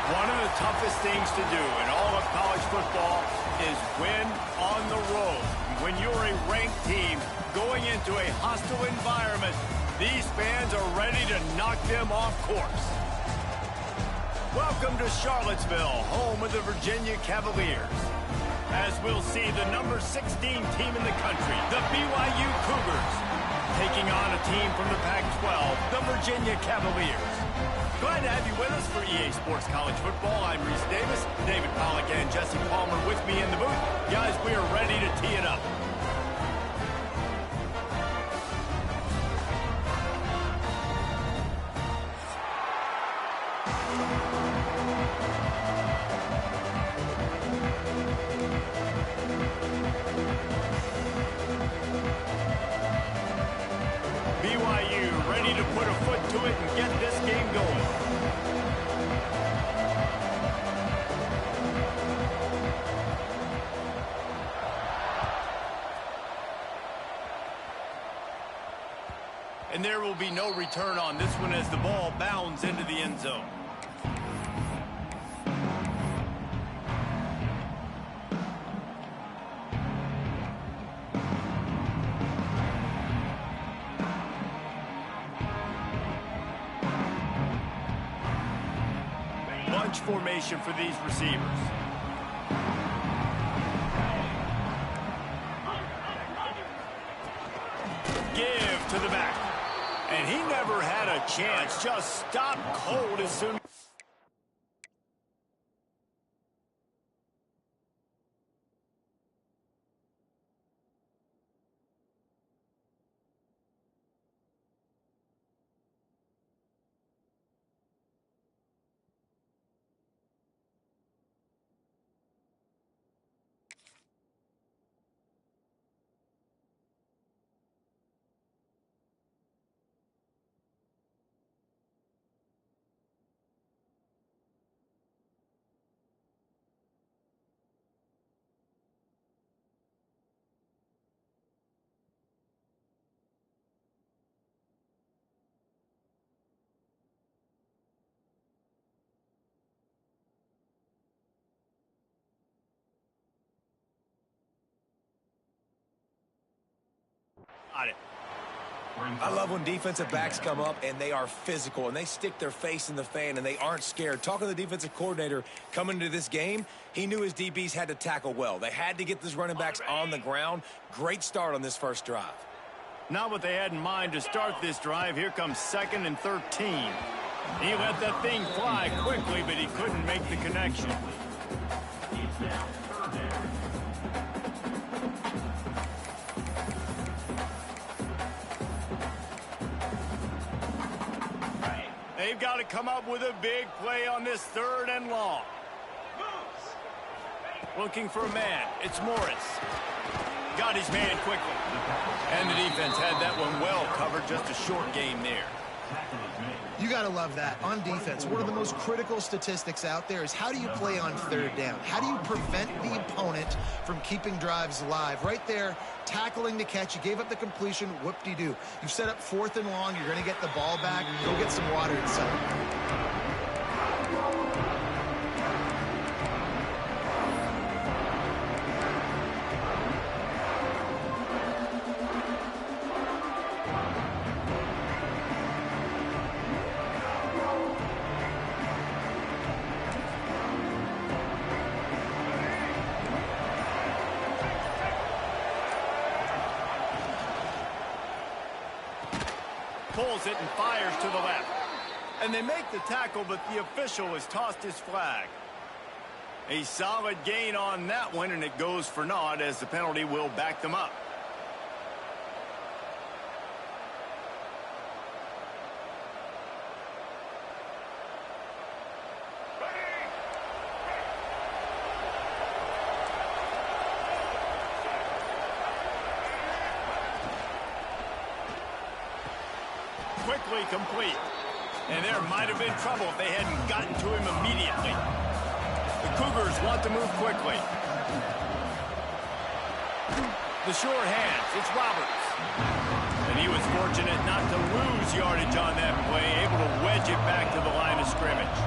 One of the toughest things to do in all of college football is win on the road. When you're a ranked team going into a hostile environment, these fans are ready to knock them off course. Welcome to Charlottesville, home of the Virginia Cavaliers. As we'll see the number 16 team in the country, the BYU Cougars, taking on a team from the Pac-12, the Virginia Cavaliers. Glad to have you with us for EA Sports College Football. I'm Reese Davis, David Pollack and Jesse Palmer with me in the booth. Guys, we are ready to tee it up. BYU ready to put a foot to it and get this game going. And there will be no return on this one as the ball bounds into the end zone. Bunch formation for these receivers. Give to the back. And he never had a chance. Just stopped cold as soon. Got it. I love when defensive backs come up and they are physical and they stick their face in the fan and they aren't scared. Talking to the defensive coordinator coming into this game, he knew his DBs had to tackle well. They had to get these running backs on the ground. Great start on this first drive. Not what they had in mind to start this drive. Here comes 2nd and 13. He let that thing fly quickly, but he couldn't make the connection. They've got to come up with a big play on this 3rd and long. Looking for a man. It's Morris. Got his man quickly. And the defense had that one well covered. Just a short game there. You got to love that. On defense, one of the most critical statistics out there is how do you play on 3rd down? How do you prevent the opponent from keeping drives alive? Right there, tackling the catch. You gave up the completion. Whoop-de-doo. You've set up 4th and long. You're going to get the ball back. Go get some water inside. Pulls it and fires to the left. And they make the tackle, but the official has tossed his flag. A solid gain on that one, and it goes for naught as the penalty will back them up. Quickly complete. And there might have been trouble if they hadn't gotten to him immediately. The Cougars want to move quickly. The sure hands. It's Roberts. And he was fortunate not to lose yardage on that play, able to wedge it back to the line of scrimmage.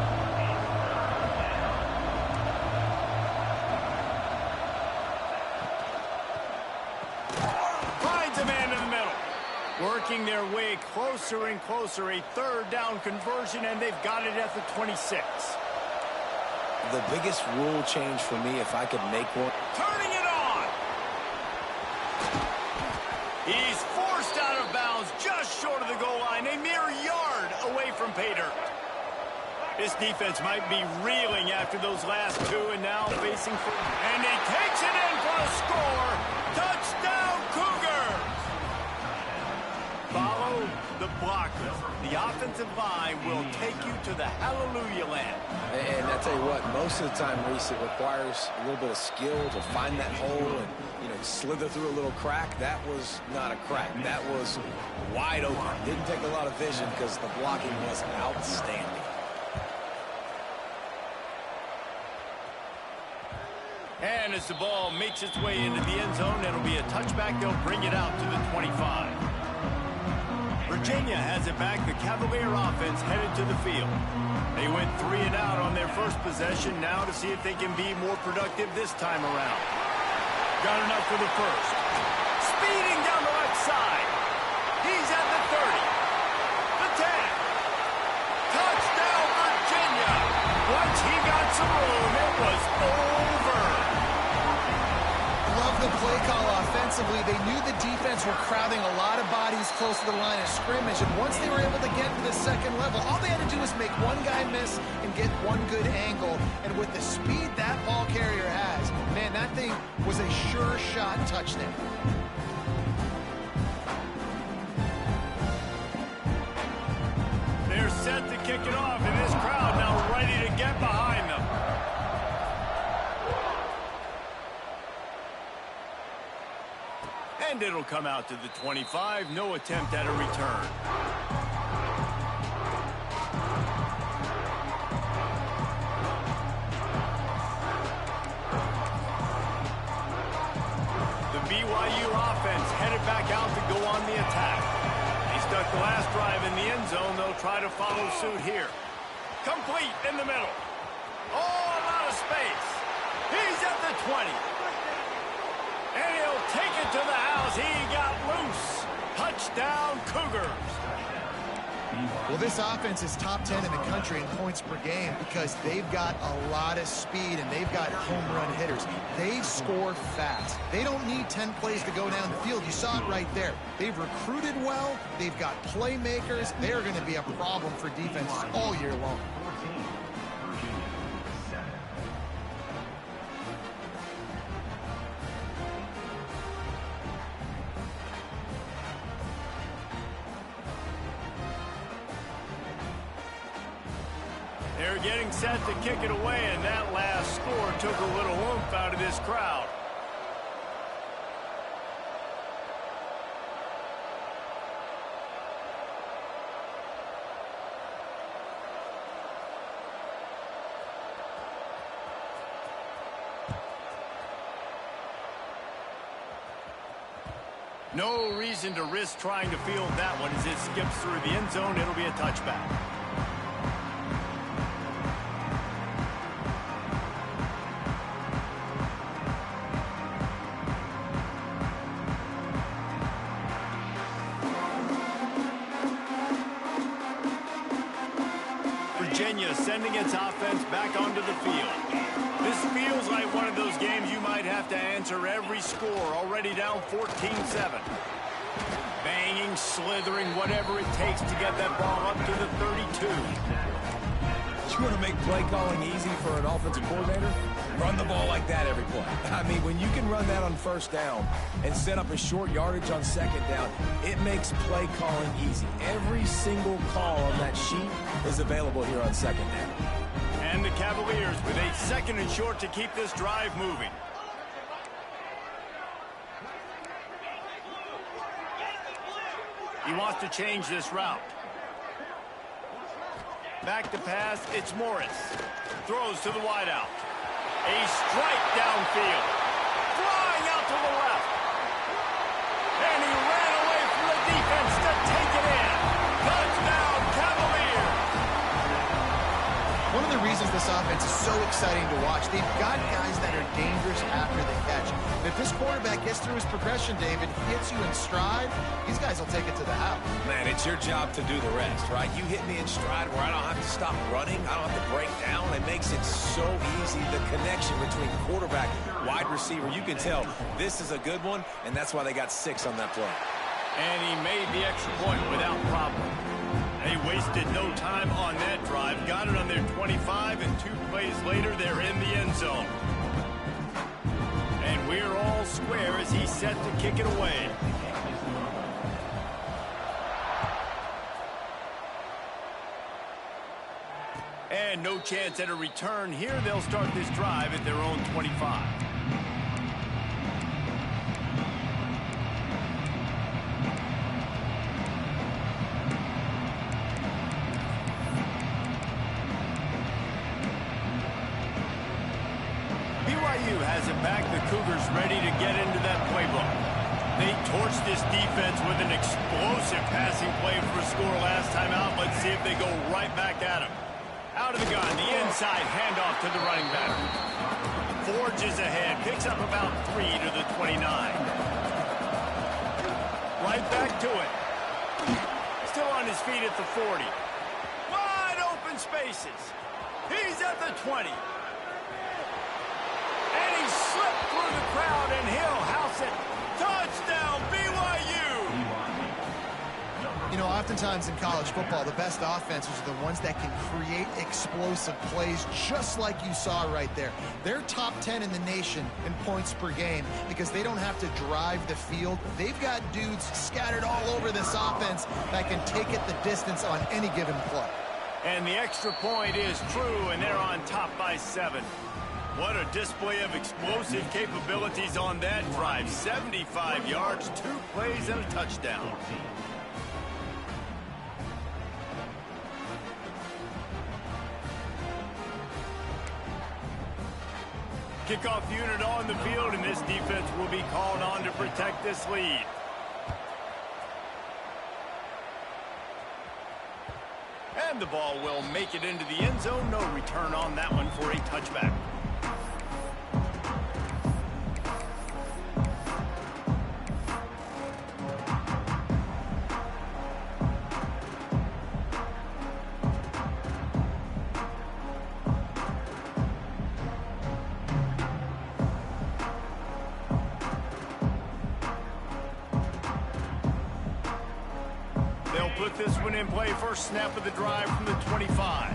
Working their way closer and closer. A third down conversion, and they've got it at the 26. The biggest rule change for me, if I could make one. Turning it on. He's forced out of bounds just short of the goal line. A mere yard away from pay dirt. This defense might be reeling after those last two, and now facing for... And he takes it in for a score. Touchdown, Cougars! Follow the blockers. The offensive line will take you to the hallelujah land. And I tell you what, most of the time, Reese, it requires a little bit of skill to find that hole and, slither through a little crack. That was not a crack. That was wide open. Didn't take a lot of vision because the blocking was outstanding. And as the ball makes its way into the end zone, it'll be a touchback. They'll bring it out to the 25. Virginia has it back. The Cavalier offense headed to the field. They went 3 and out on their first possession. Now to see if they can be more productive this time around. Got enough for the first. Speeding down the left side. He's at the 30. The 10. Touchdown, Virginia. Once he got some room, it was over. Love the play call offensively. They knew the defense were crowding a lot of bodies close to the line of scrimmage, and once they were able to get to the second level, all they had to do was make one guy miss and get one good angle. And with the speed that ball carrier has, man, that thing was a sure shot touchdown. They're set to kick it off, and this crowd now ready to get behind them. And it'll come out to the 25. No attempt at a return. The BYU offense headed back out to go on the attack. They stuck the last drive in the end zone. They'll try to follow suit here. Complete in the middle. Oh, a lot of space. He's at the 20. And he'll take it to the house. He got loose. Touchdown, Cougars. Well, this offense is top 10 in the country in points per game because they've got a lot of speed and they've got home run hitters. They score fast. They don't need 10 plays to go down the field. You saw it right there. They've recruited well. They've got playmakers. They're going to be a problem for defenses all year long. They're getting set to kick it away, and that last score took a little oomph out of this crowd. No reason to risk trying to field that one as it skips through the end zone. It'll be a touchback. Virginia sending its offense back onto the field. This feels like one of those games you might have to answer every score. Already down 14-7. Banging, slithering, whatever it takes to get that ball up to the 32. You want to make play calling easy for an offensive coordinator? Run the ball like that every play. I mean, when you can run that on first down and set up a short yardage on second down, it makes play calling easy. Every single call on that sheet is available here on second down. And the Cavaliers with a second and short to keep this drive moving. He wants to change this route. Back to pass, it's Morris. Throws to the wideout. A strike downfield. Flying out to the left. And he ran away from the defense to take it in. Touchdown, Cavaliers. One of the reasons this offense is so exciting to watch, they've got guys that are dangerous after the catch. If this quarterback gets through his progression, David, hits you in stride, these guys will take it to the house. Man, it's your job to do the rest, right? You hit me in stride where I don't have to stop running. I don't have to break down. It makes it so easy, the connection between quarterback, wide receiver. You can tell this is a good one, and that's why they got 6 on that play. And he made the extra point without problem. They wasted no time on that drive. Got it on their 25, and 2 plays later, they're in the end zone. And we're all square as he's set to kick it away. And no chance at a return here. They'll start this drive at their own 25. BYU has it back. The Cougars ready to get into that playbook. They torched this defense with an explosive passing play for a score last time out. Let's see if they go right back at him. Out of the gun, the inside handoff to the running back. Forges ahead, picks up about 3 to the 29. Right back to it. Still on his feet at the 40. Wide open spaces. He's at the 20. And he slipped through the crowd, and he'll house it. Touchdown, BYU! You know, oftentimes in college football, the best offenses are the ones that can create explosive plays, just like you saw right there. They're top 10 in the nation in points per game because they don't have to drive the field. They've got dudes scattered all over this offense that can take it the distance on any given play. And the extra point is true, and they're on top by 7. What a display of explosive capabilities on that drive. 75 yards, 2 plays, and a touchdown. Kickoff unit on the field, and this defense will be called on to protect this lead. And the ball will make it into the end zone. No return on that one for a touchback. They'll put this one in play. First snap of the drive from the 25.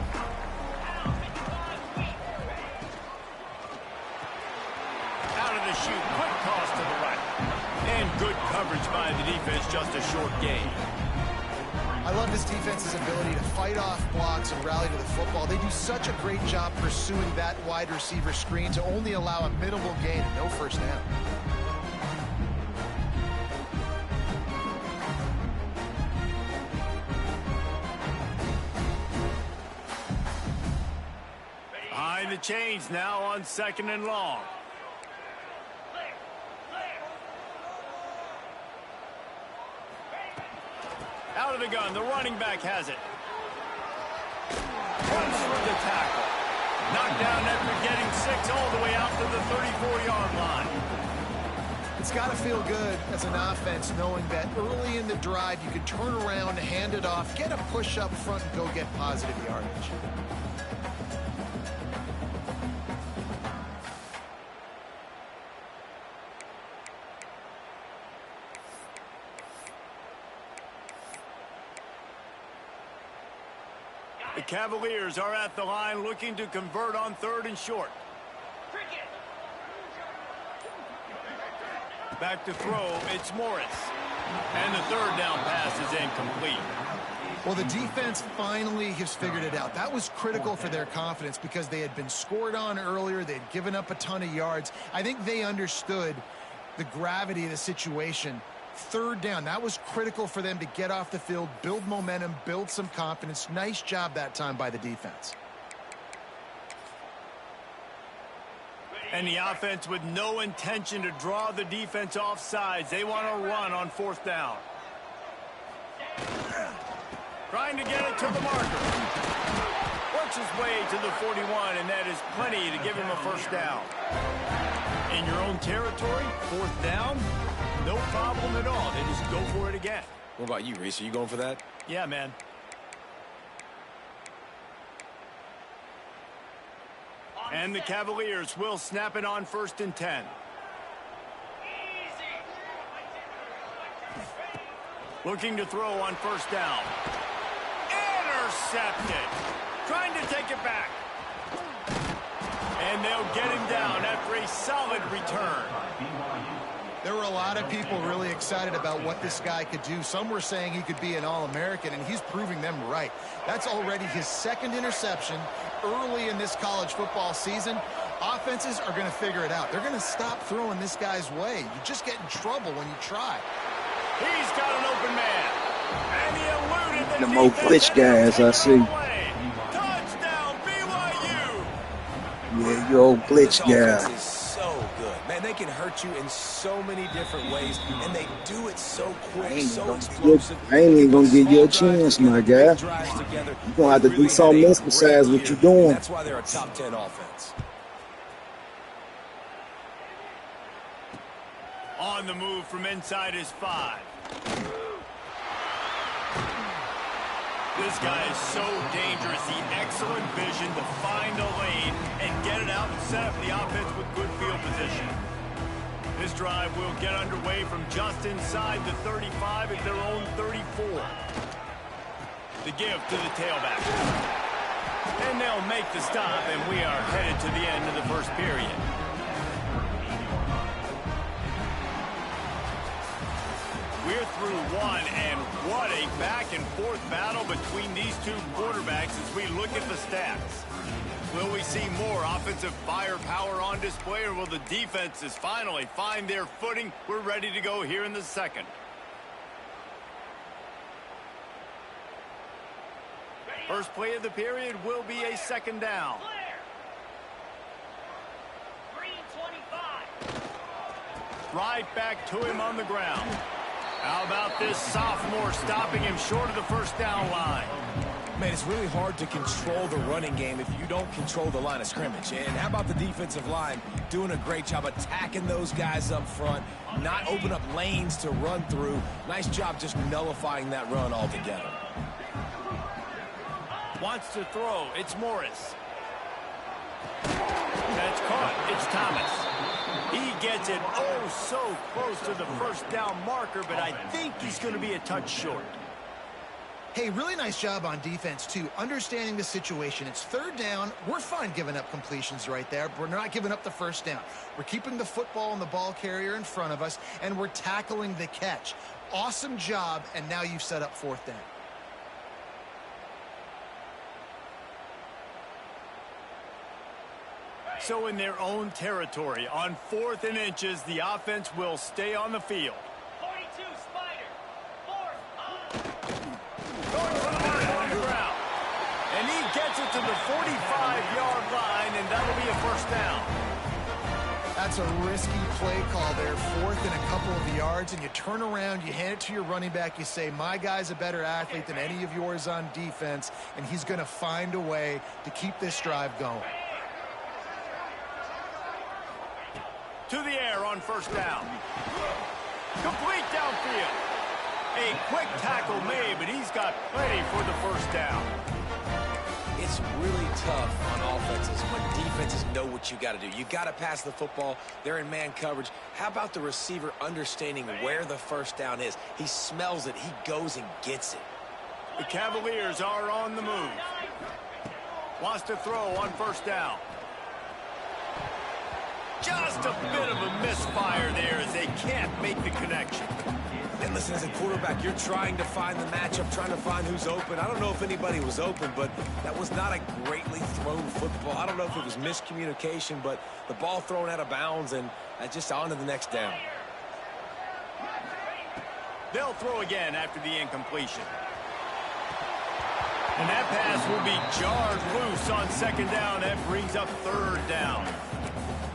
Out of the chute, quick toss to the right. And good coverage by the defense, just a short gain. I love this defense's ability to fight off blocks and rally to the football. They do such a great job pursuing that wide receiver screen to only allow a minimal gain and no first down. Behind the chains now on 2nd and long. Out of the gun, the running back has it. Runs through the tackle. Knocked down after getting 6 all the way out to the 34-yard line. It's got to feel good as an offense knowing that early in the drive you can turn around, hand it off, get a push up front, and go get positive yardage. The Cavaliers are at the line looking to convert on 3rd and short. Back to throw, it's Morris. And the 3rd down pass is incomplete. Well, the defense finally has figured it out. That was critical for their confidence because they had been scored on earlier. They'd given up a ton of yards. I think they understood the gravity of the situation. 3rd down, that was critical for them to get off the field, build momentum, build some confidence. Nice job that time by the defense. And the offense with no intention to draw the defense off sides. They want to run on 4th down. Trying to get it to the marker. Works his way to the 41, and that is plenty to give him a first down. In your own territory, 4th down, no problem at all. They just go for it again. What about you, Reese? Are you going for that? Yeah, man. And the Cavaliers will snap it on 1st and 10. Looking to throw on 1st down. Intercepted. Trying to take it back. And they'll get him down after a solid return. There were a lot of people really excited about what this guy could do. Some were saying he could be an All-American, and he's proving them right. That's already his 2nd interception early in this college football season. Offenses are going to figure it out. They're going to stop throwing this guy's way. You just get in trouble when you try. He's got an open man. And he eluded The more glitch guys I see. Touchdown, BYU. Yeah, you old glitch This guy. offense is so good. Man, they can hurt you in so many different ways, and they do it so quick, so explosive. I ain't even gonna give you a Small drives chance, my together, guy. big drives together. You're gonna have to do Really something had a else great besides what year. you're doing. That's why they're a top 10 offense. On the move from inside his 5. This guy is so dangerous. The excellent vision to find a lane and get it out and set up the offense with good field position. This drive will get underway from just inside the 35 at their own 34. The give to the tailback. And they'll make the stop, and we are headed to the end of the first period. We're through one, and what a back-and-forth battle between these two quarterbacks as we look at the stats. Will we see more offensive firepower on display, or will the defenses finally find their footing? We're ready to go here in the second. First play of the period will be a 2nd down. Right back to him on the ground. How about this sophomore stopping him short of the 1st down line? Man, it's really hard to control the running game if you don't control the line of scrimmage. And how about the defensive line doing a great job attacking those guys up front, not open up lanes to run through. Nice job just nullifying that run altogether. Wants to throw. It's Morris. That's caught. It's Thomas. He gets it oh so close to the 1st down marker, but I think he's going to be a touch short. Hey, really nice job on defense, too, understanding the situation. It's 3rd down. We're fine giving up completions right there. We're not giving up the 1st down. We're keeping the football and the ball carrier in front of us, and we're tackling the catch. Awesome job, and now you've set up 4th down. So in their own territory, on 4th and inches, the offense will stay on the field. 42 Spider. 4th. Going for the mark on the ground. And he gets it to the 45-yard line, and that'll be a 1st down. That's a risky play call there, 4th and a couple of yards, and you turn around, you hand it to your running back, you say, my guy's a better athlete than any of yours on defense, and he's going to find a way to keep this drive going. To the air on 1st down. Complete downfield. A quick tackle made, but he's got plenty for the 1st down. It's really tough on offenses when defenses know what you got to do. You got to pass the football. They're in man coverage. How about the receiver understanding where the 1st down is? He smells it. He goes and gets it. The Cavaliers are on the move. Wants to throw on 1st down. Just a bit of a misfire there as they can't make the connection. And listen, as a quarterback, you're trying to find the matchup, trying to find who's open. I don't know if anybody was open, but that was not a greatly thrown football. I don't know if it was miscommunication, but the ball thrown out of bounds and just on to the next down. They'll throw again after the incompletion. And that pass will be jarred loose on 2nd down. That brings up 3rd down.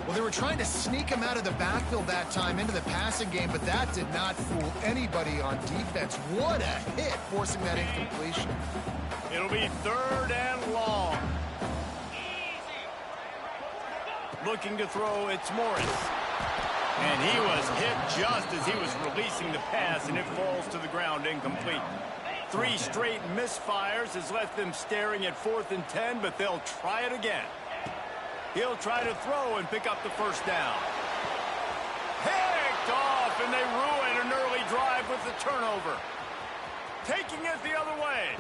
Well, they were trying to sneak him out of the backfield that time into the passing game, but that did not fool anybody on defense. What a hit, forcing that incompletion. It'll be 3rd and long. Looking to throw, it's Morris. And he was hit just as he was releasing the pass, and it falls to the ground incomplete. 3 straight misfires has left them staring at 4th and 10, but they'll try it again. He'll try to throw and pick up the first down. Picked off, and they ruin an early drive with the turnover. Taking it the other way.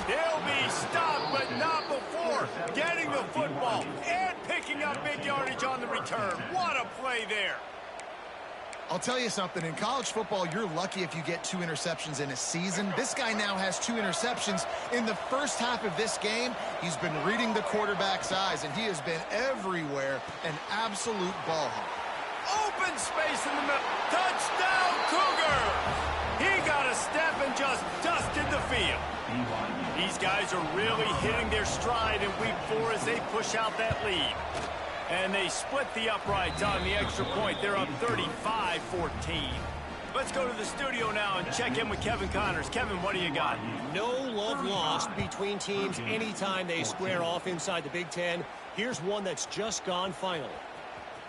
They'll be stopped, but not before getting the football and picking up big yardage on the return. What a play there. I'll tell you something, in college football, you're lucky if you get 2 interceptions in a season. This guy now has 2 interceptions. In the first half of this game, he's been reading the quarterback's eyes, and he has been everywhere, an absolute ball hawk. Open space in the middle. Touchdown, Cougars! He got a step and just dusted the field. These guys are really hitting their stride in week 4 as they push out that lead. And they split the uprights on the extra point. They're up 35-14. Let's go to the studio now and check in with Kevin Connors. Kevin, what do you got? No love lost between teams anytime they square off inside the Big Ten. Here's one that's just gone final.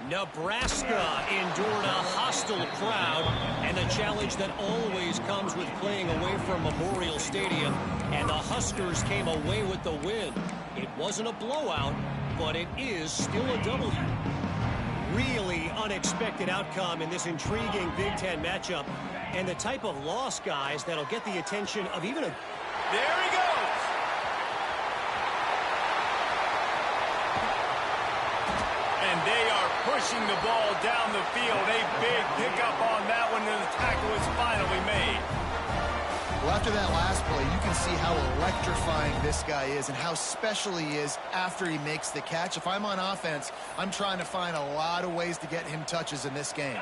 Nebraska endured a hostile crowd and a challenge that always comes with playing away from Memorial Stadium, and the Huskers came away with the win. It wasn't a blowout, but it is still a W. Really unexpected outcome in this intriguing Big Ten matchup, and the type of loss, guys, that'll get the attention of even a... There he goes! And they are pushing the ball down the field. A big pickup on that one, and the tackle is finally made. Well, after that last play, you can see how electrifying this guy is and how special he is after he makes the catch. If I'm on offense, I'm trying to find a lot of ways to get him touches in this game.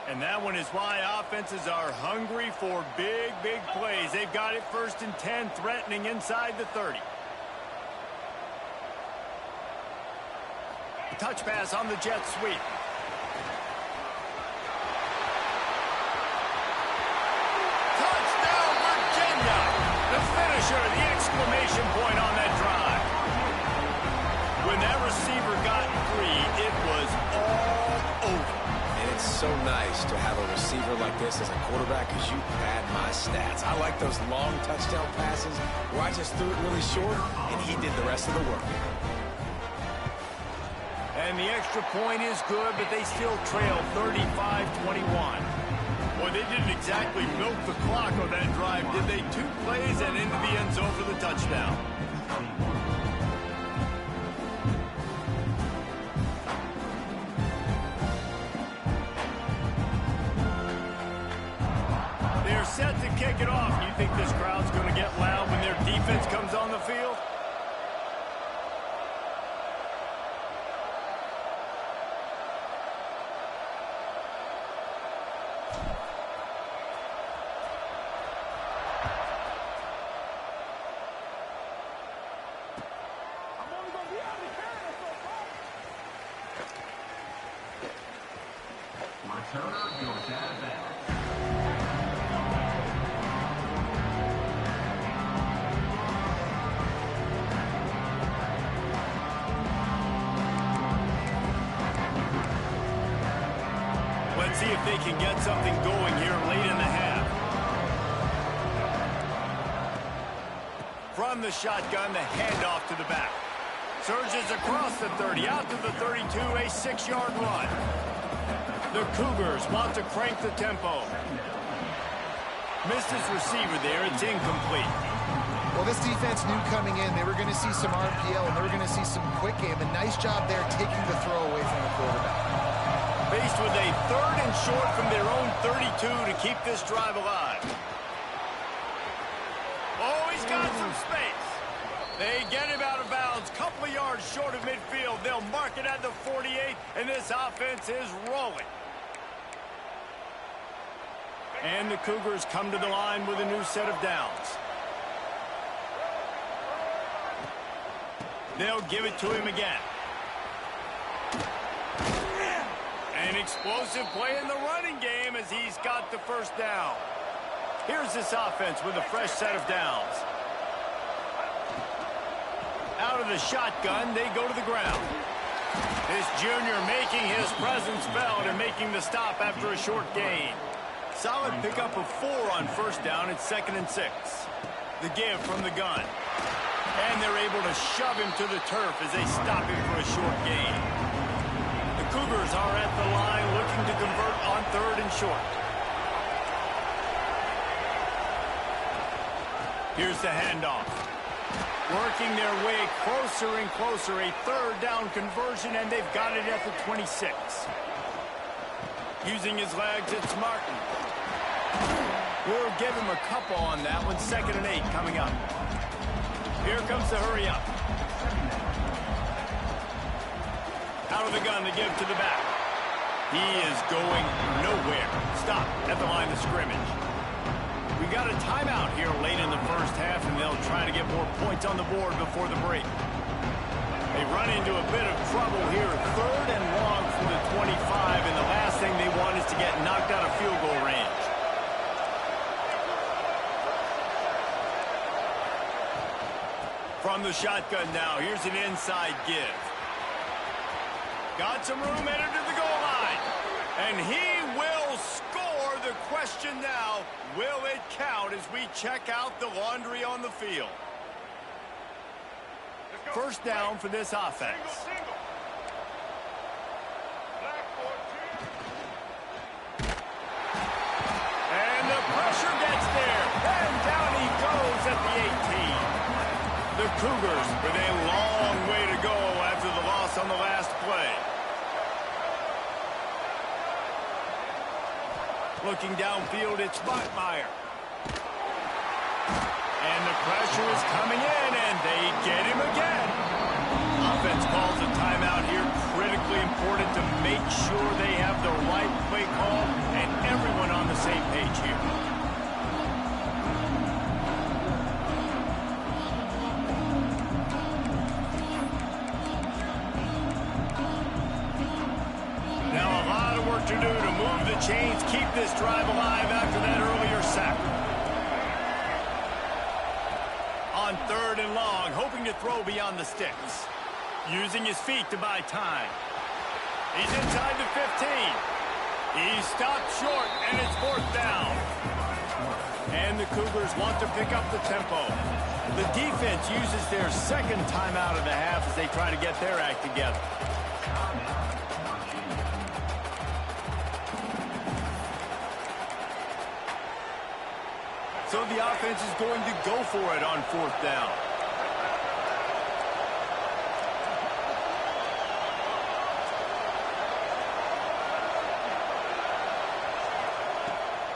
And that one is why offenses are hungry for big, big plays. They've got it 1st and 10, threatening inside the 30. Touch pass on the jet sweep. Touchdown, Virginia! The finisher, the exclamation point on that drive. When that receiver got free, it was all over. And it's so nice to have a receiver like this as a quarterback because you pad my stats. I like those long touchdown passes where I just threw it really short and he did the rest of the work. And the extra point is good, but they still trail 35-21. Boy, they didn't exactly milk the clock on that drive, did they? 2 plays and into the end zone for the touchdown. They're set to kick it off. You think this crowd's going to get loud when their defense comes on the field? Let's see if they can get something going here late in the half. From the shotgun, the handoff to the back. Surges across the 30, out to the 32, a 6-yard run. The Cougars want to crank the tempo. Missed his receiver there, it's incomplete. Well, this defense knew coming in they were going to see some RPO and they were going to see some quick game. A nice job there taking the throw away from the quarterback. Faced with a 3rd and short from their own 32 to keep this drive alive. Oh, he's got some space. They get him out of bounds, couple of yards short of midfield. They'll mark it at the 48, and this offense is rolling. And the Cougars come to the line with a new set of downs. They'll give it to him again. An explosive play in the running game as he's got the first down. Here's this offense with a fresh set of downs. Out of the shotgun, they go to the ground. This junior making his presence felt and making the stop after a short gain. Solid pickup of 4 on first down. It's 2nd and 6. The give from the gun. And they're able to shove him to the turf as they stop him for a short gain. The Cougars are at the line looking to convert on 3rd and short. Here's the handoff. Working their way closer and closer. A 3rd down conversion, and they've got it at the 26. Using his legs, it's Martin. We'll give him a couple on that one. 2nd and 8 coming up. Here comes the hurry up. Out of the gun, the give to the back. He is going nowhere. Stop at the line of scrimmage. We got a timeout here late in the first half, and they'll try to get more points on the board before the break. They run into a bit of trouble here. 3rd and long from the 25, and the last thing they want is to get knocked out of field goal range. From the shotgun now, here's an inside give. Got some room, headed to the goal line. And he will score. The question now, will it count as we check out the laundry on the field? First down for this offense. And the pressure gets there. And down he goes at the 18. The Cougars with a long way to go after the loss on the last play. Looking downfield, it's Bachmeier. And the pressure is coming in, and they get him again. Offense calls a timeout here. Critically important to make sure they have the right play call and everyone on the same page here. To do to move the chains, keep this drive alive after that earlier sack. On 3rd and long, hoping to throw beyond the sticks. Using his feet to buy time. He's inside the 15. He stopped short, and it's 4th down. And the Cougars want to pick up the tempo. The defense uses their 2nd timeout of the half as they try to get their act together. So the offense is going to go for it on 4th down.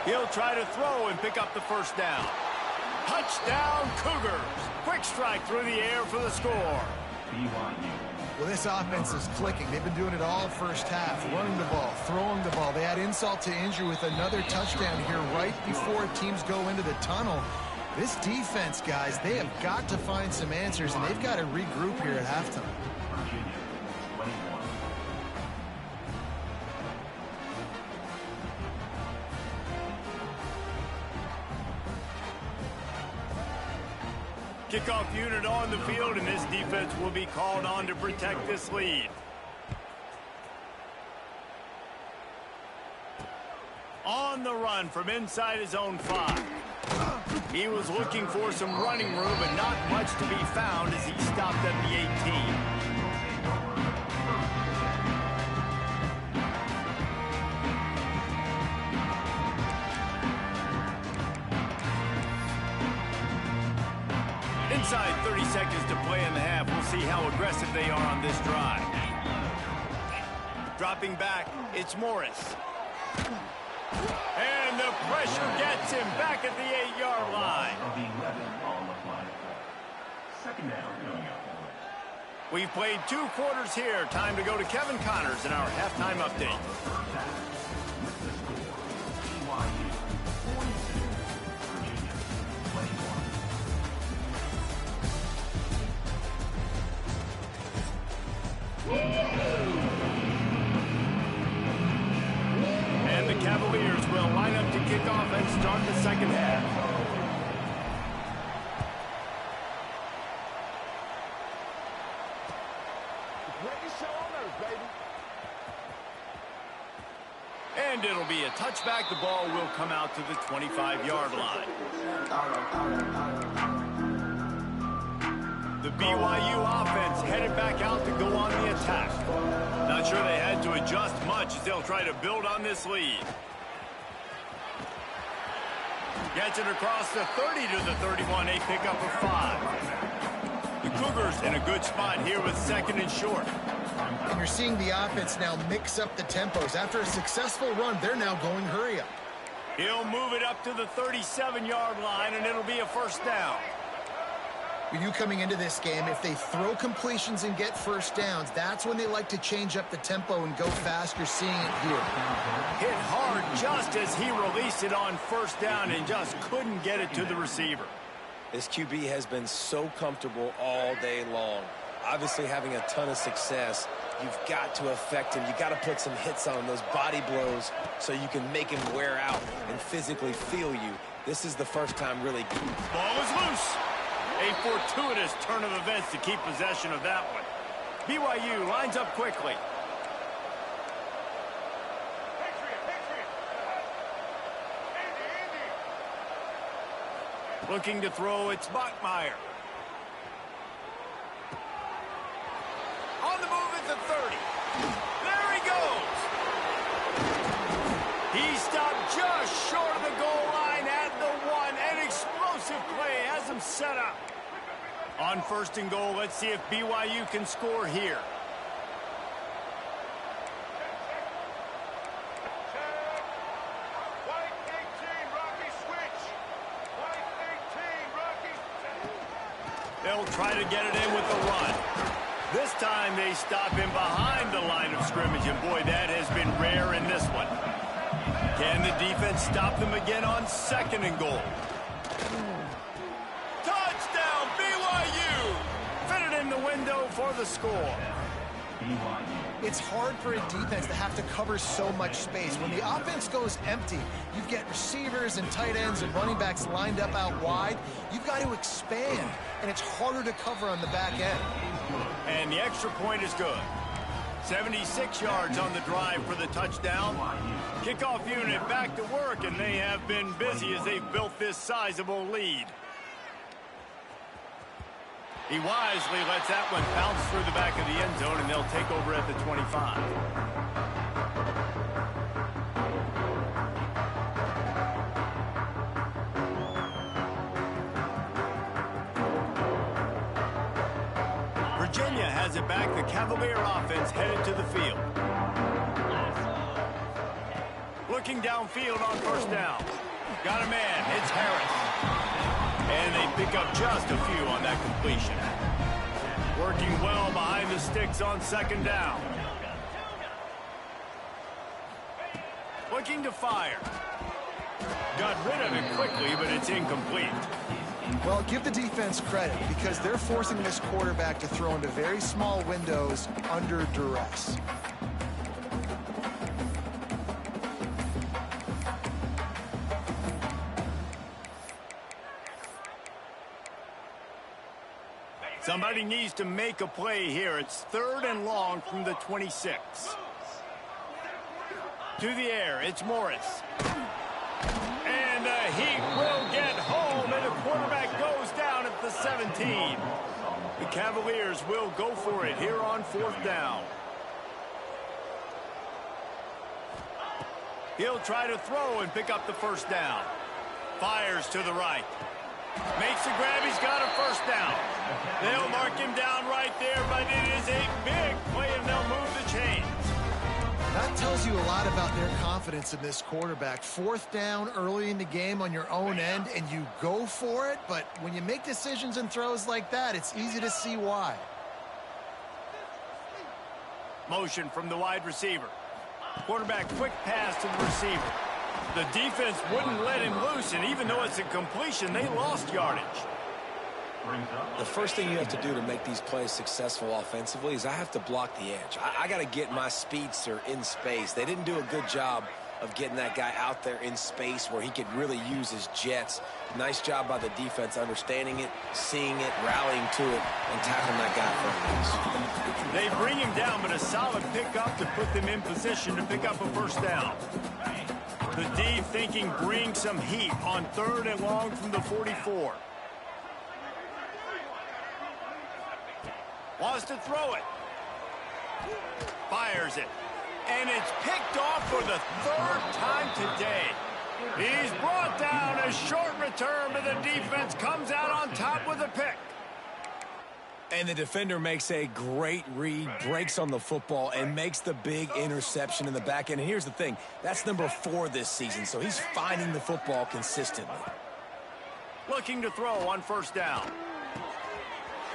He'll try to throw and pick up the first down. Touchdown, Cougars. Quick strike through the air for the score. Well, this offense is clicking. They've been doing it all first half, running the ball, throwing the ball. They add insult to injury with another touchdown here right before teams go into the tunnel. This defense, guys, they have got to find some answers, and they've got to regroup here at halftime. Kickoff unit on the field, and this defense will be called on to protect this lead. On the run from inside his own 5. He was looking for some running room, but not much to be found as he stopped at the 18. Inside 30 seconds to play in the half. We'll see how aggressive they are on this drive. Dropping back, it's Morris. And the pressure gets him back at the 8-yard line. We've played 2 quarters here. Time to go to Kevin Connors in our halftime update. And the Cavaliers will line up to kick off and start the second half. Greatest show on earth. And it'll be a touchback. The ball will come out to the 25-yard line. The BYU offense headed back out to go on the attack. Not sure they had to adjust much as they'll try to build on this lead. Gets it across the 30 to the 31. A pickup of 5. The Cougars in a good spot here with 2nd and short. And you're seeing the offense now mix up the tempos. After a successful run, they're now going hurry up. He'll move it up to the 37-yard line, and it'll be a first down. With you coming into this game, if they throw completions and get first downs, that's when they like to change up the tempo and go fast. You're seeing it here. Hit hard just as he released it on first down and just couldn't get it to the receiver. This QB has been so comfortable all day long. Obviously having a ton of success. You've got to affect him. You've got to put some hits on him, those body blows, so you can make him wear out and physically feel you. This is the first time really. Ball is loose. A fortuitous turn of events to keep possession of that one. BYU lines up quickly. Looking to throw, it's Bachmeier. On the move at the 30. There he goes. He stopped just short of the goal line at the 1. An explosive play has him set up. On 1st and goal, let's see if BYU can score here. They'll try to get it in with the run. This time they stop him behind the line of scrimmage, and boy, that has been rare in this one. Can the defense stop them again on 2nd and goal? Touchdown, BYU! Fitted in the window for the score. It's hard for a defense to have to cover so much space. When the offense goes empty, you get receivers and tight ends and running backs lined up out wide. You've got to expand, and it's harder to cover on the back end. And the extra point is good. 76 yards on the drive for the touchdown. Kickoff unit back to work, and they have been busy as they've built this sizable lead. He wisely lets that one bounce through the back of the end zone, and they'll take over at the 25. Virginia has it back. The Cavalier offense headed to the field. Looking downfield on 1st down. Got a man. It's Harris. And they pick up just a few on that completion. Working well behind the sticks on 2nd down. Looking to fire. Got rid of it quickly, but it's incomplete. Well, give the defense credit because they're forcing this quarterback to throw into very small windows under duress. Somebody needs to make a play here. It's 3rd and long from the 26. To the air, it's Morris. And the Heat will get home, and the quarterback goes down at the 17. The Cavaliers will go for it here on 4th down. He'll try to throw and pick up the 1st down. Fires to the right. Makes the grab. He's got a 1st down. They'll mark him down right there, but it is a big play, and they'll move the chains. That tells you a lot about their confidence in this quarterback. 4th down early in the game on your own end, and you go for it, but when you make decisions and throws like that, it's easy to see why. Motion from the wide receiver. Quarterback quick pass to the receiver. The defense wouldn't let him loose, and even though it's a completion, they lost yardage. The first thing you have to do to make these plays successful offensively is I have to block the edge. I got to get my speedster in space. They didn't do a good job of getting that guy out there in space where he could really use his jets. Nice job by the defense understanding it, seeing it, rallying to it, and tackling that guy for a They bring him down, but a solid pickup to put them in position to pick up a first down. The D thinking bring some heat on 3rd and long from the 44. Wants to throw it. Fires it. And it's picked off for the 3rd time today. He's brought down. A short return, but the defense comes out on top with a pick. And the defender makes a great read, breaks on the football, and makes the big interception in the back end. And here's the thing, that's number 4 this season, so he's finding the football consistently. Looking to throw on 1st down.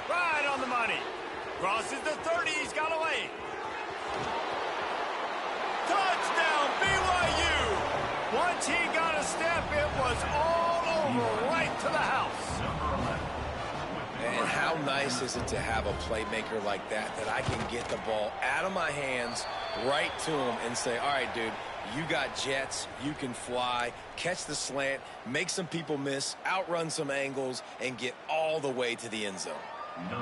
Right on the money. Crosses the 30, he's got away. Touchdown, BYU! Once he got a step, it was all over, right to the house. And how nice is it to have a playmaker like that I can get the ball out of my hands right to him and say, all right, dude, you got jets, you can fly, catch the slant, make some people miss, outrun some angles, and get all the way to the end zone.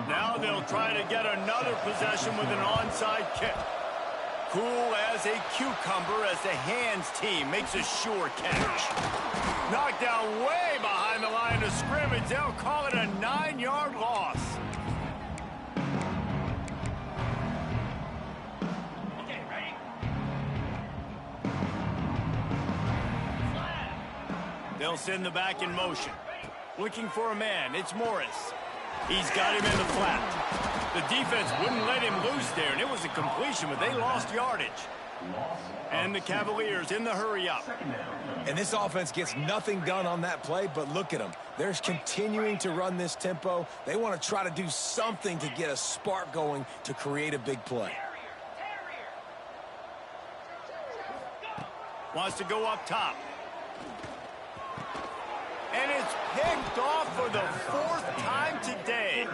Now they'll try to get another possession with an onside kick. Cool as a cucumber as the hands team makes a sure catch. Knocked down way behind the line of scrimmage. They'll call it a 9-yard loss. Okay, ready? They'll send the back in motion. Looking for a man. It's Morris. He's got him in the flat. The defense wouldn't let him loose there, and it was a completion, but they lost yardage. And the Cavaliers in the hurry-up. And this offense gets nothing done on that play, but look at them. They're continuing to run this tempo. They want to try to do something to get a spark going to create a big play. Wants to go up top. And it's picked off for the 4th time today.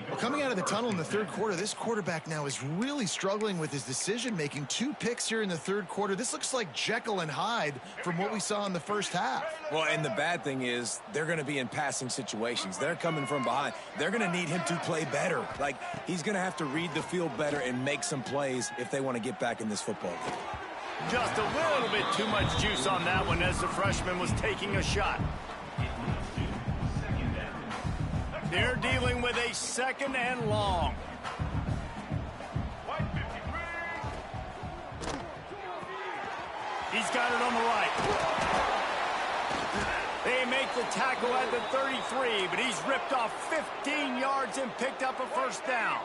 Well, coming out of the tunnel in the 3rd quarter, this quarterback now is really struggling with his decision-making. 2 picks here in the 3rd quarter. This looks like Jekyll and Hyde from what we saw in the 1st half. Well, and the bad thing is they're going to be in passing situations. They're coming from behind. They're going to need him to play better. Like, he's going to have to read the field better and make some plays if they want to get back in this football game. Just a little bit too much juice on that one as the freshman was taking a shot. They're dealing with a 2nd and long. He's got it on the right. They make the tackle at the 33, but he's ripped off 15 yards and picked up a 1st down.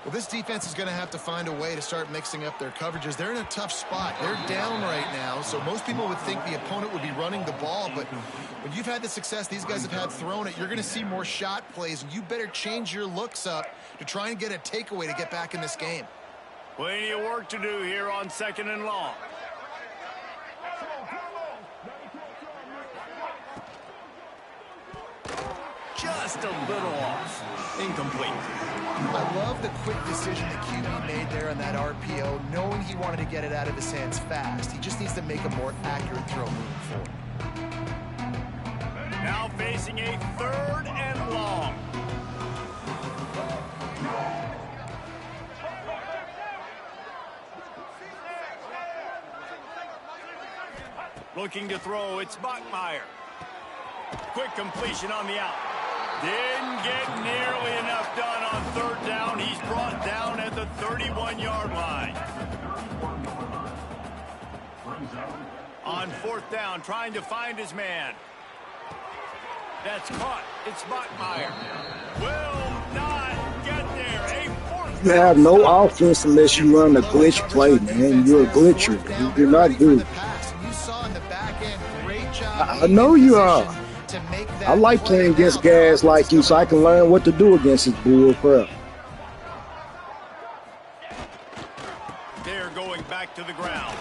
Well, this defense is going to have to find a way to start mixing up their coverages. They're in a tough spot. They're down right now, so most people would think the opponent would be running the ball, but when you've had the success these guys have had throwing it, you're going to see more shot plays, and you better change your looks up to try and get a takeaway to get back in this game. Plenty of work to do here on 2nd and long. Just a little off. Incomplete. I love the quick decision the QB made there on that RPO, knowing he wanted to get it out of his hands fast. He just needs to make a more accurate throw moving forward. Now facing a 3rd and long. Looking to throw, it's Bachmeier. Quick completion on the out. Didn't get nearly enough done on 3rd down. He's brought down at the 31-yard line. On 4th down, trying to find his man. That's caught. It's Bachmeier. Will not get there. A 4th You have no offense unless you run a glitch play, man. You're a glitcher. You do not do. I know you are. I like playing against guys like you so I can learn what to do against this bull crap. They're going back to the ground.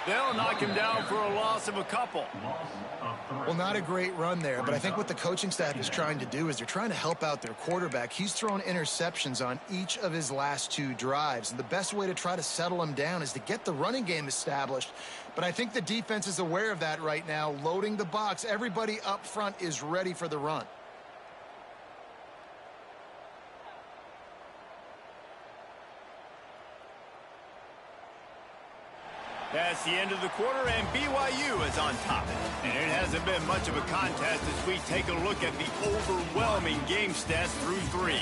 They'll knock him down for for a loss of a couple. Well, not a great run there, but I think what the coaching staff is trying to do is they're trying to help out their quarterback. He's thrown interceptions on each of his last 2 drives, and the best way to try to settle him down is to get the running game established. But I think the defense is aware of that right now, loading the box. Everybody up front is ready for the run. That's the end of the quarter, and BYU is on top. And it hasn't been much of a contest as we take a look at the overwhelming game stats through 3.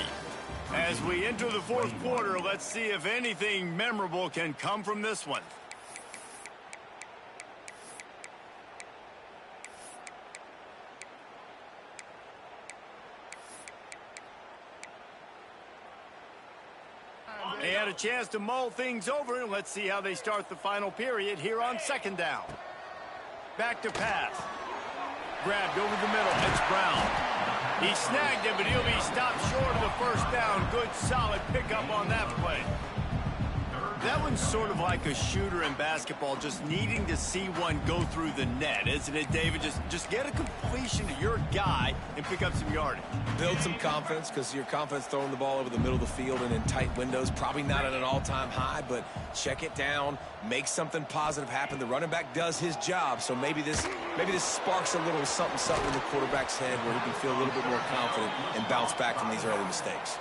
As we enter the 4th quarter, let's see if anything memorable can come from this one. They had a chance to mull things over, and let's see how they start the final period here on 2nd down. Back to pass. Grabbed over the middle. It's Brown. He snagged it, but he'll be stopped short of the 1st down. Good, solid pickup on that play. That one's sort of like a shooter in basketball, just needing to see one go through the net, isn't it, David? Just get a completion to your guy and pick up some yardage. Build some confidence, because your confidence throwing the ball over the middle of the field and in tight windows, probably not at an all-time high, but check it down, make something positive happen. The running back does his job, so maybe this sparks a little something in the quarterback's head where he can feel a little bit more confident and bounce back from these early mistakes.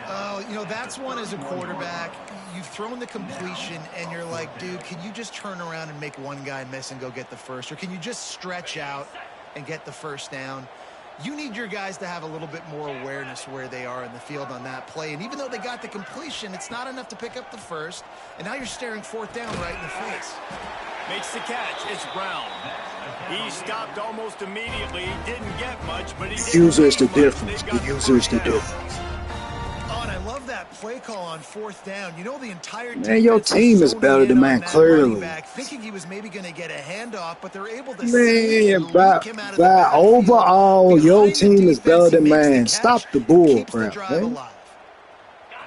Oh, you know, that's one as a quarterback. You've thrown the completion, and you're like, dude, can you just turn around and make one guy miss and go get the first? Or can you just stretch out and get the 1st down? You need your guys to have a little bit more awareness where they are in the field on that play. And even though they got the completion, it's not enough to pick up the 1st. And now you're staring 4th down right in the face. Makes the catch. It's Brown. He stopped almost immediately. He didn't get much, but he did. The user's the difference. The user's the difference. I love that play call on 4th down. You know, the entire man, your team is better than mine, clearly. Thinking he was maybe going to get a handoff, but they're able to man, by overall, your team is better than mine. Stop the bull crap, man.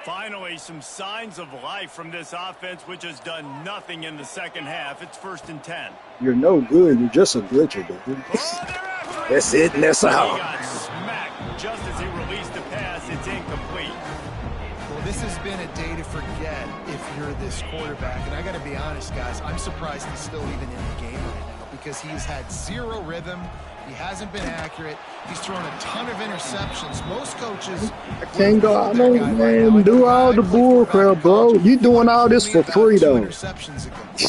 Finally, some signs of life from this offense, which has done nothing in the 2nd half. It's 1st and 10. You're no good. You're just a glitcher, dude. That's it, and that's all. He got smacked just as he released the pass. It's incomplete. This has been a day to forget if you're this quarterback. And I got to be honest, guys, I'm surprised he's still even in the game right now because he's had 0 rhythm. He hasn't been accurate. He's thrown a ton of interceptions. Most coaches can't go out there, man. Do all the bull crap, bro. You doing all this for free, though.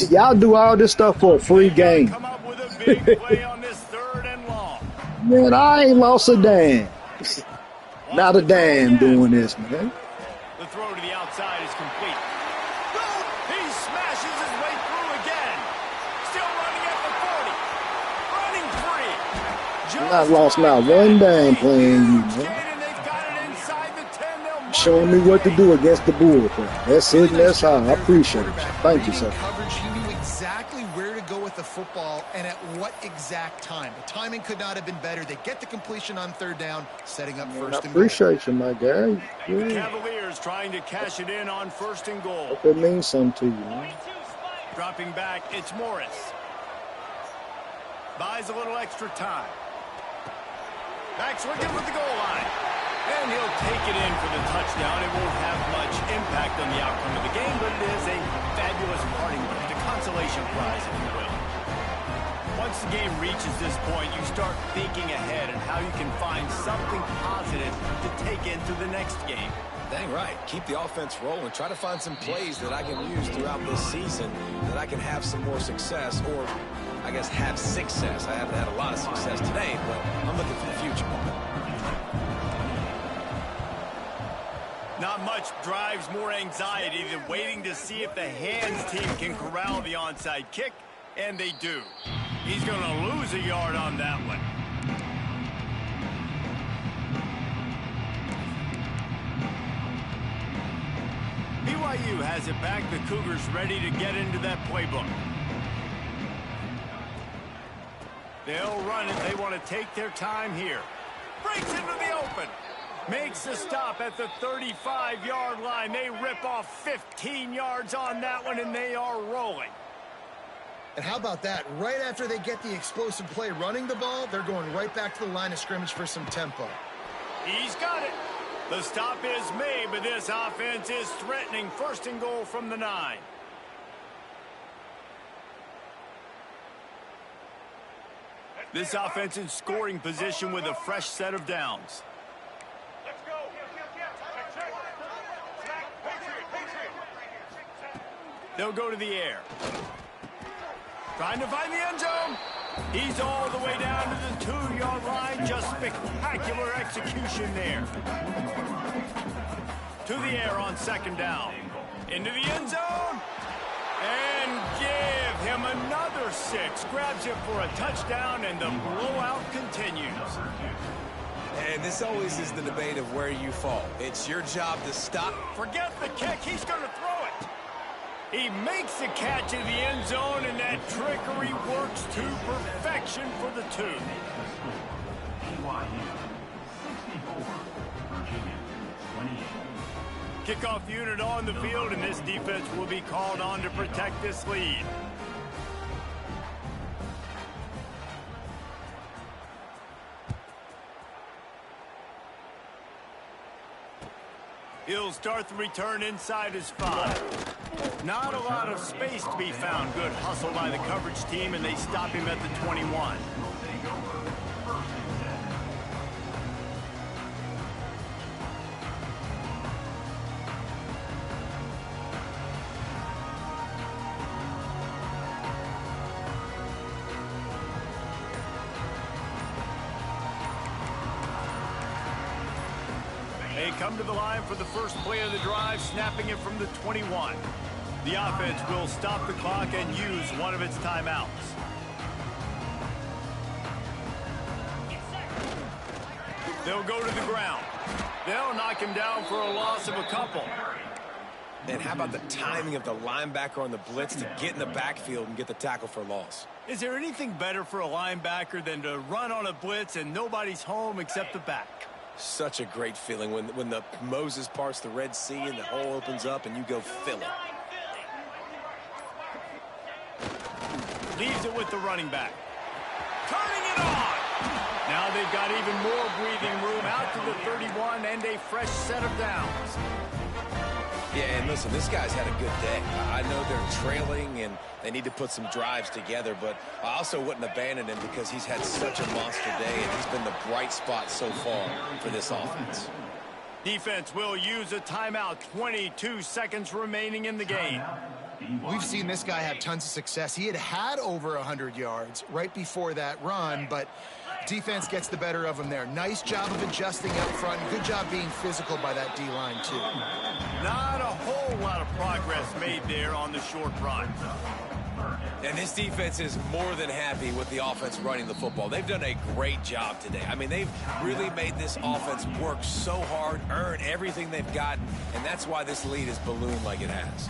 Y'all do all this stuff for a free game. Come up with a big play on this 3rd and long. Man, I ain't lost a damn. Not a damn doing this, man. The throw to the outside is complete. He smashes his way through again. Still running at the 40. Running free. I lost not one damn playing you, man. Showing me what to do against the bull crap. That's it, and that's how. I appreciate it. Thank you, sir. He knew exactly where to go with the football and at what exact time. The timing could not have been better. They get the completion on 3rd down, setting up 1st and goal. I appreciate you, my guy. Yeah. The Cavaliers trying to cash it in on 1st and goal. Hope it means something to you, man. Dropping back, it's Morris. Buys a little extra time. Backs looking with the goal line. And he'll take it in for the touchdown. It won't have much impact on the outcome of the game, but it is a fabulous parting gift, a consolation prize, if you will. Once the game reaches this point, you start thinking ahead and how you can find something positive to take into the next game. Dang right. Keep the offense rolling. Try to find some plays that I can use throughout this season that I can have some more success, or I guess have success. I haven't had a lot of success today, but I'm looking for the future. Not much drives more anxiety than waiting to see if the hands team can corral the onside kick, and they do. He's going to lose a yard on that one. BYU has it back. The Cougars ready to get into that playbook. They'll run it. They want to take their time here. Breaks into the open. Makes the stop at the 35-yard line. They rip off 15 yards on that one, and they are rolling. And how about that? Right after they get the explosive play running the ball, they're going right back to the line of scrimmage for some tempo. He's got it. The stop is made, but this offense is threatening. First and goal from the 9. This offense in scoring position with a fresh set of downs. They'll go to the air. Trying to find the end zone. He's all the way down to the 2-yard line. Just spectacular execution there. To the air on second down. Into the end zone. And give him another 6. Grabs it for a touchdown, and the blowout continues. And this always is the debate of where you fall. It's your job to stop. Forget the kick. He's going to throw it. He makes the catch in the end zone, and that trickery works to perfection for the 2. Kickoff unit on the field, and this defense will be called on to protect this lead. He'll start the return inside his 5. Not a lot of space to be found. Good hustle by the coverage team, and they stop him at the 21. They come to the line for the first play of the drive, snapping it from the 21. The offense will stop the clock and use one of its timeouts. They'll go to the ground. They'll knock him down for a loss of a couple. And how about the timing of the linebacker on the blitz to get in the backfield and get the tackle for loss? Is there anything better for a linebacker than to run on a blitz and nobody's home except the back? Such a great feeling when the Moses parts the Red Sea and the hole opens up and you go fill it. Leaves it with the running back. Turning it on! Now they've got even more breathing room out to the 31 and a fresh set of downs. Yeah, and listen, this guy's had a good day. I know they're trailing and they need to put some drives together, but I also wouldn't abandon him because he's had such a monster day and he's been the bright spot so far for this offense. Defense will use a timeout. 22 seconds remaining in the game. We've seen this guy have tons of success. He had over 100 yards right before that run, but defense gets the better of him there. Nice job of adjusting up front. Good job being physical by that D-line, too. Not a whole lot of progress made there on the short run. And this defense is more than happy with the offense running the football. They've done a great job today. I mean, they've really made this offense work so hard, earn everything they've gotten, and that's why this lead is ballooned like it has.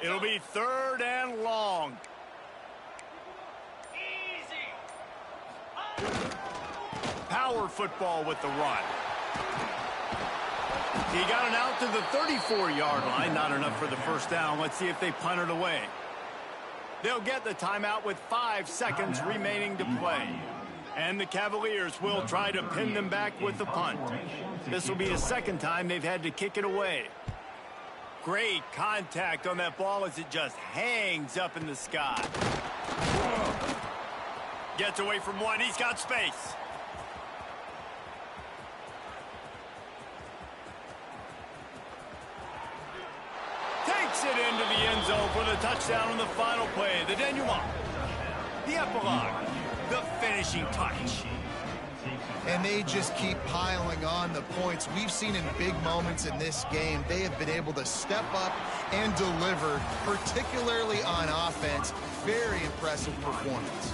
It'll be 3rd and long. Power football with the run. He got it out to the 34-yard line. Not enough for the first down. Let's see if they punt it away. They'll get the timeout with 5 seconds remaining to play. And the Cavaliers will try to pin them back with the punt. This will be the second time they've had to kick it away. Great contact on that ball as it just hangs up in the sky. Gets away from one. He's got space. Takes it into the end zone for the touchdown on the final play. The denouement. The epilogue. The finishing touch. And they just keep piling on the points. We've seen in big moments in this game, they have been able to step up and deliver, particularly on offense. Very impressive performance.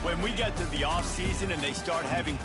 When we get to the offseason and they start having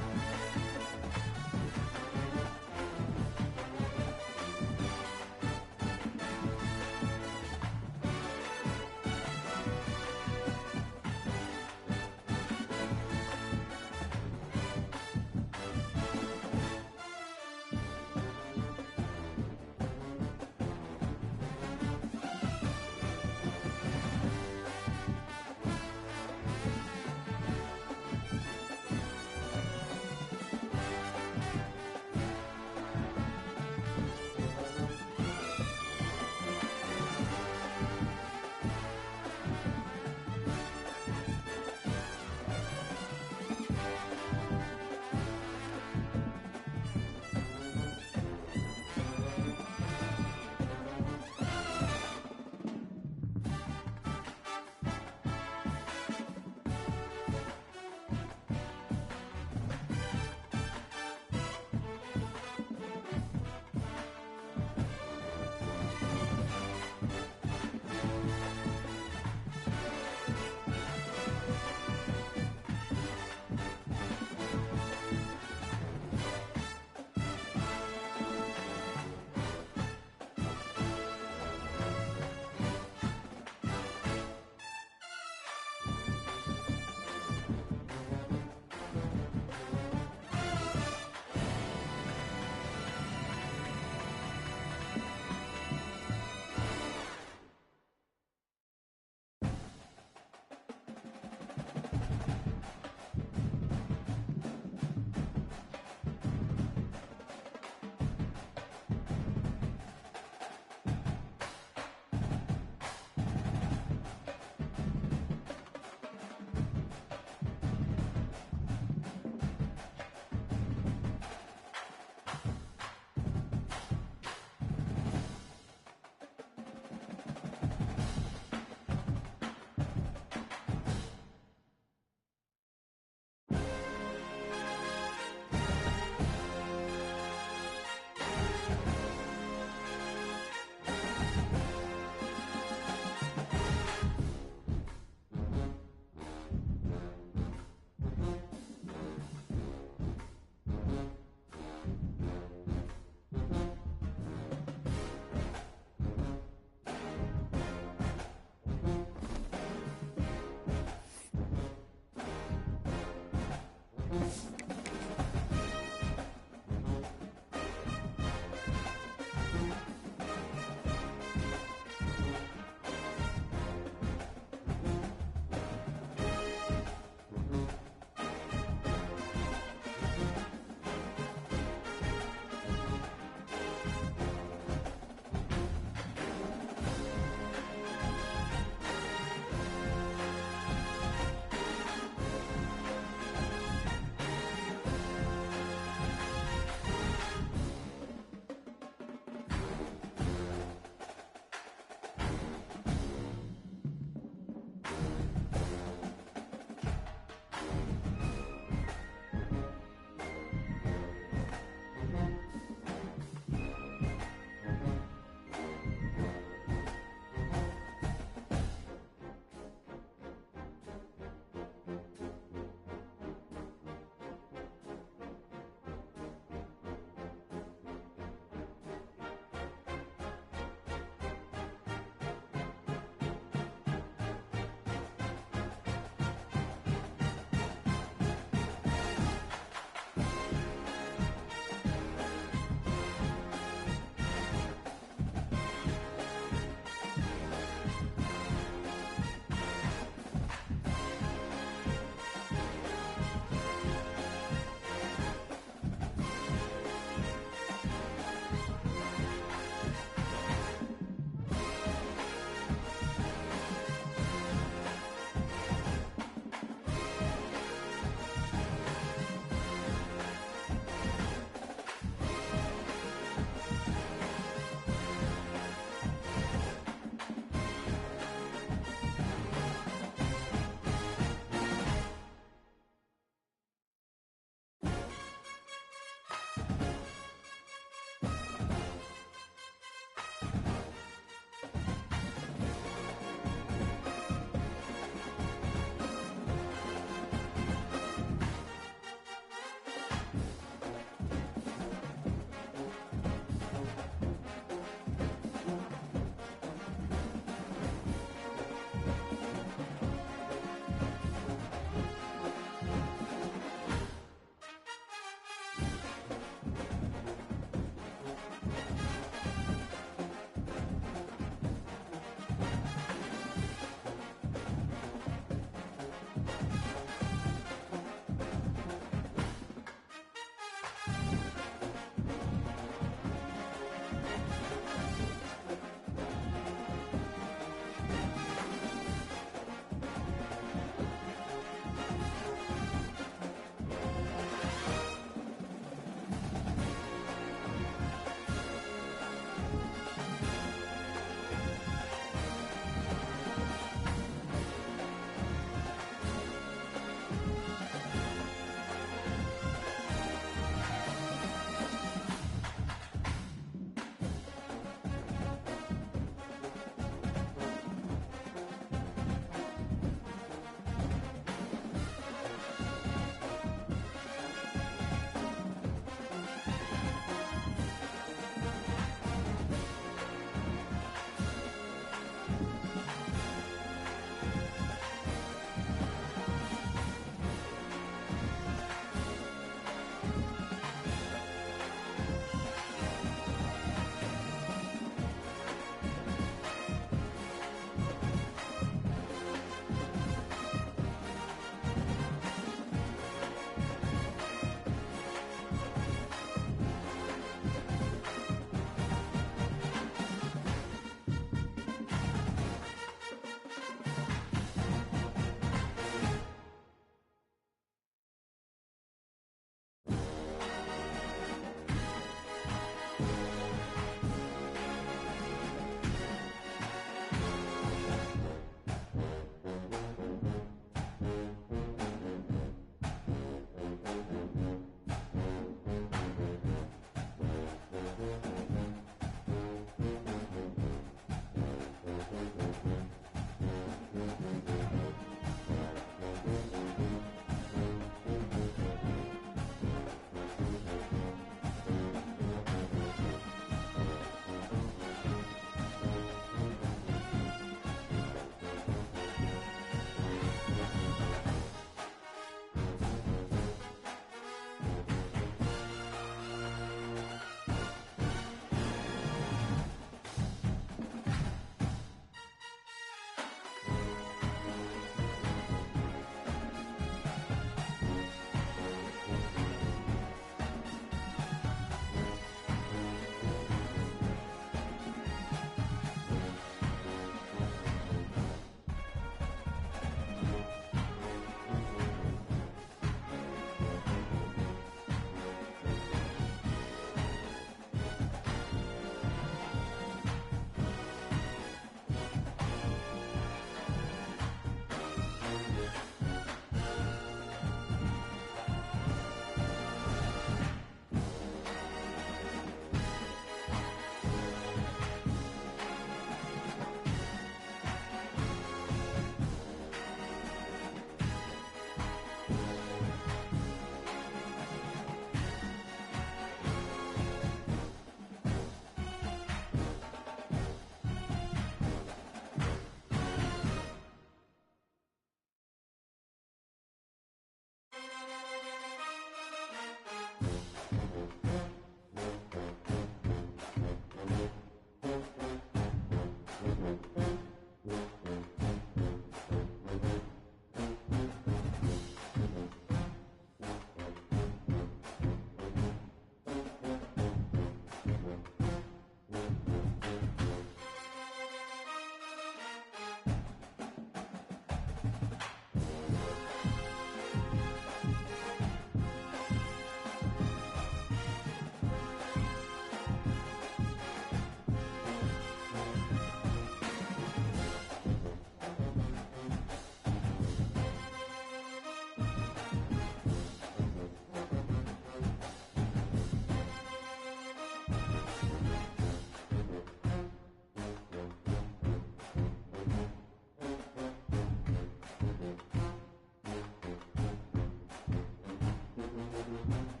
it.